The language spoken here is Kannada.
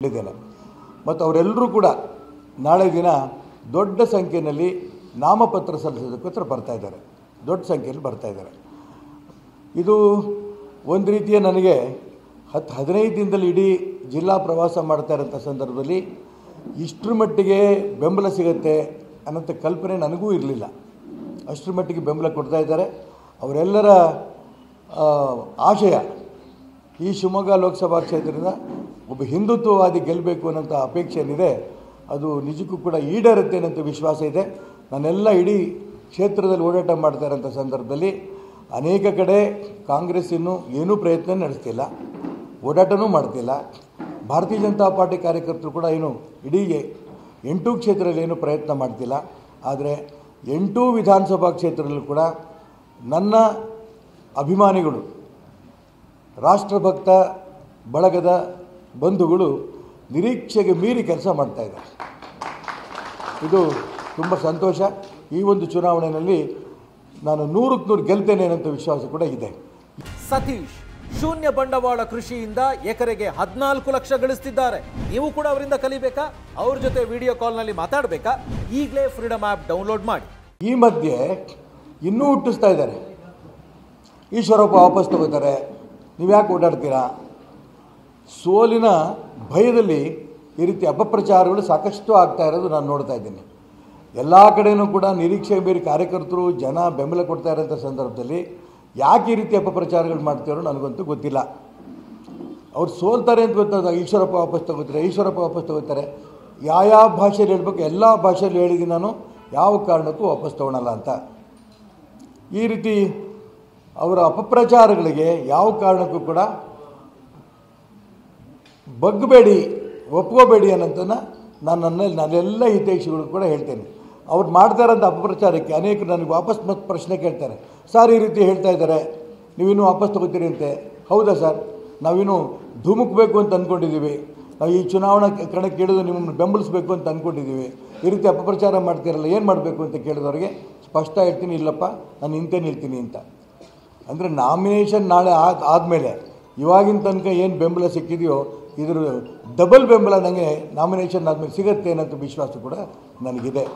ಇದ್ದೇನೆ ಮತ್ತು ಅವರೆಲ್ಲರೂ ಕೂಡ ನಾಳೆ ದಿನ ದೊಡ್ಡ ಸಂಖ್ಯೆಯಲ್ಲಿ ನಾಮಪತ್ರ ಸಲ್ಲಿಸೋದಕ್ಕೋಸ್ಕರ ಬರ್ತಾಯಿದ್ದಾರೆ, ದೊಡ್ಡ ಸಂಖ್ಯೆಯಲ್ಲಿ ಬರ್ತಾಯಿದ್ದಾರೆ. ಇದು ಒಂದು ರೀತಿಯ ನನಗೆ 10-15 ದಿನದಲ್ಲಿ ಇಡೀ ಜಿಲ್ಲಾ ಪ್ರವಾಸ ಮಾಡ್ತಾ ಇರೋಂಥ ಸಂದರ್ಭದಲ್ಲಿ ಇಷ್ಟರ ಮಟ್ಟಿಗೆ ಬೆಂಬಲ ಸಿಗುತ್ತೆ ಅನ್ನೋಂಥ ಕಲ್ಪನೆ ನನಗೂ ಇರಲಿಲ್ಲ. ಅಷ್ಟರ ಮಟ್ಟಿಗೆ ಬೆಂಬಲ ಕೊಡ್ತಾ ಇದ್ದಾರೆ. ಅವರೆಲ್ಲರ ಆಶಯ ಈ ಶಿವಮೊಗ್ಗ ಲೋಕಸಭಾ ಕ್ಷೇತ್ರದಿಂದ ಒಬ್ಬ ಹಿಂದುತ್ವವಾದಿ ಗೆಲ್ಲಬೇಕು ಅನ್ನೋಂಥ ಅಪೇಕ್ಷೆ ಏನಿದೆ ಅದು ನಿಜಕ್ಕೂ ಕೂಡ ಈಡೇರುತ್ತೆ ಅನ್ನೋಂಥ ವಿಶ್ವಾಸ ಇದೆ. ನಾನೆಲ್ಲ ಇಡೀ ಕ್ಷೇತ್ರದಲ್ಲಿ ಓಡಾಟ ಮಾಡ್ತಾ ಇರೋಂಥ ಸಂದರ್ಭದಲ್ಲಿ ಅನೇಕ ಕಡೆ ಕಾಂಗ್ರೆಸ್ ಇನ್ನೂ ಏನೂ ಪ್ರಯತ್ನ ನಡೆಸ್ತಿಲ್ಲ, ಓಡಾಟನೂ ಮಾಡ್ತಿಲ್ಲ. ಭಾರತೀಯ ಜನತಾ ಪಾರ್ಟಿ ಕಾರ್ಯಕರ್ತರು ಕೂಡ ಏನು ಇಡೀ 8 ಕ್ಷೇತ್ರದಲ್ಲಿ ಏನೂ ಪ್ರಯತ್ನ ಮಾಡ್ತಿಲ್ಲ. ಆದರೆ 8 ವಿಧಾನಸಭಾ ಕ್ಷೇತ್ರದಲ್ಲೂ ಕೂಡ ನನ್ನ ಅಭಿಮಾನಿಗಳು, ರಾಷ್ಟ್ರಭಕ್ತ ಬಳಗದ ಬಂಧುಗಳು ನಿರೀಕ್ಷೆಗೆ ಮೀರಿ ಕೆಲಸ ಮಾಡ್ತಾಯಿದ್ದಾರೆ. ಇದು ತುಂಬ ಸಂತೋಷ. ಈ ಒಂದು ಚುನಾವಣೆಯಲ್ಲಿ ನಾನು 100ಕ್ಕೆ 100 ಗೆಲ್ತೇನೆ ಅನ್ನೋ ವಿಶ್ವಾಸ ಕೂಡ ಇದೆ. ಸತೀಶ್ ಶೂನ್ಯ ಬಂಡವಾಳ ಕೃಷಿಯಿಂದ ಎಕರೆಗೆ 14 ಲಕ್ಷ ಗಳಿಸ್ತಿದ್ದಾರೆ. ನೀವು ಕೂಡ ಅವರಿಂದ ಕಲಿಬೇಕಾ? ಅವ್ರ ಜೊತೆ ವಿಡಿಯೋ ಕಾಲ್ನಲ್ಲಿ ಮಾತಾಡಬೇಕಾ? ಈಗಲೇ ಫ್ರೀಡಮ್ ಆ್ಯಪ್ ಡೌನ್ಲೋಡ್ ಮಾಡಿ. ಈ ಮಧ್ಯೆ ಇನ್ನೂ ಹುಟ್ಟಿಸ್ತಾ ಇದ್ದಾರೆ. ಈಶ್ವರಪ್ಪ ವಾಪಸ್ ತಗೋತಾರೆ, ನೀವು ಯಾಕೆ ಓಡಾಡ್ತೀರಾ? ಸೋಲಿನ ಭಯದಲ್ಲಿ ಈ ರೀತಿ ಅಪಪ್ರಚಾರಗಳು ಸಾಕಷ್ಟು ಆಗ್ತಾ ಇರೋದು ನಾನು ನೋಡ್ತಾ ಇದ್ದೀನಿ. ಎಲ್ಲ ಕಡೆಯೂ ಕೂಡ ನಿರೀಕ್ಷೆ ಮೀರಿ ಕಾರ್ಯಕರ್ತರು ಜನ ಬೆಂಬಲ ಕೊಡ್ತಾ ಇರೋಂಥ ಸಂದರ್ಭದಲ್ಲಿ ಯಾಕೆ ಈ ರೀತಿ ಅಪಪ್ರಚಾರಗಳು ಮಾಡ್ತಾರೋ ನನಗಂತೂ ಗೊತ್ತಿಲ್ಲ. ಅವ್ರು ಸೋಲ್ತಾರೆ ಅಂತ ಗೊತ್ತಾದ ಈಶ್ವರಪ್ಪ ವಾಪಸ್ ತಗೋತಾರೆ. ಯಾವ ಭಾಷೆಯಲ್ಲಿ ಹೇಳಬೇಕು ಎಲ್ಲ ಭಾಷೆಯಲ್ಲಿ ಹೇಳಿದ್ದೀನಿ ನಾನು, ಯಾವ ಕಾರಣಕ್ಕೂ ವಾಪಸ್ ತೊಗೊಳಲ್ಲ ಅಂತ. ಈ ರೀತಿ ಅವರ ಅಪಪ್ರಚಾರಗಳಿಗೆ ಯಾವ ಕಾರಣಕ್ಕೂ ಕೂಡ ಬಗ್ಗಬೇಡಿ, ಒಪ್ಕೋಬೇಡಿ ಅನ್ನೋಂಥನ್ನ ನಾನೆಲ್ಲ ಹಿತೈಷಿಗಳು ಕೂಡ ಹೇಳ್ತೇನೆ. ಅವ್ರು ಮಾಡ್ತಾ ಇರೋಂಥ ಅಪಪ್ರಚಾರಕ್ಕೆ ಅನೇಕರು ನನಗೆ ವಾಪಸ್ ಮತ್ತೆ ಪ್ರಶ್ನೆ ಕೇಳ್ತಾರೆ, ಸರ್ ಈ ರೀತಿ ಹೇಳ್ತಾ ಇದ್ದಾರೆ, ನೀವಿನ್ನೂ ವಾಪಸ್ ತೊಗೋತೀರಿ ಅಂತೆ. ಹೌದಾ ಸರ್, ನಾವಿನ್ನೂ ಧುಮುಕಬೇಕು ಅಂತ ಅಂದ್ಕೊಂಡಿದ್ದೀವಿ, ನಾವು ಈ ಚುನಾವಣಾ ಕಣಕ್ಕೆ ಇಳಿದು ನಿಮ್ಮನ್ನು ಬೆಂಬಲಿಸಬೇಕು ಅಂತ ಅಂದ್ಕೊಂಡಿದ್ದೀವಿ. ಈ ರೀತಿ ಅಪಪ್ರಚಾರ ಮಾಡ್ತೀರಲ್ಲ, ಏನು ಮಾಡಬೇಕು ಅಂತ ಕೇಳಿದವ್ರಿಗೆ ಸ್ಪಷ್ಟ ಹೇಳ್ತೀನಿ, ಇಲ್ಲಪ್ಪ ನಾನು ಇಂತೇನು ಹೇಳ್ತೀನಿ ಅಂತ. ಅಂದರೆ ನಾಮಿನೇಷನ್ ನಾಳೆ ಆದಮೇಲೆ ಇವಾಗಿನ ತನಕ ಏನು ಬೆಂಬಲ ಸಿಕ್ಕಿದೆಯೋ ಇದ್ರ ಡಬಲ್ ಬೆಂಬಲ ನನಗೆ ನಾಮಿನೇಷನ್ ಆದಮೇಲೆ ಸಿಗುತ್ತೆ ಅನ್ನೋಂಥ ವಿಶ್ವಾಸ ಕೂಡ ನನಗಿದೆ.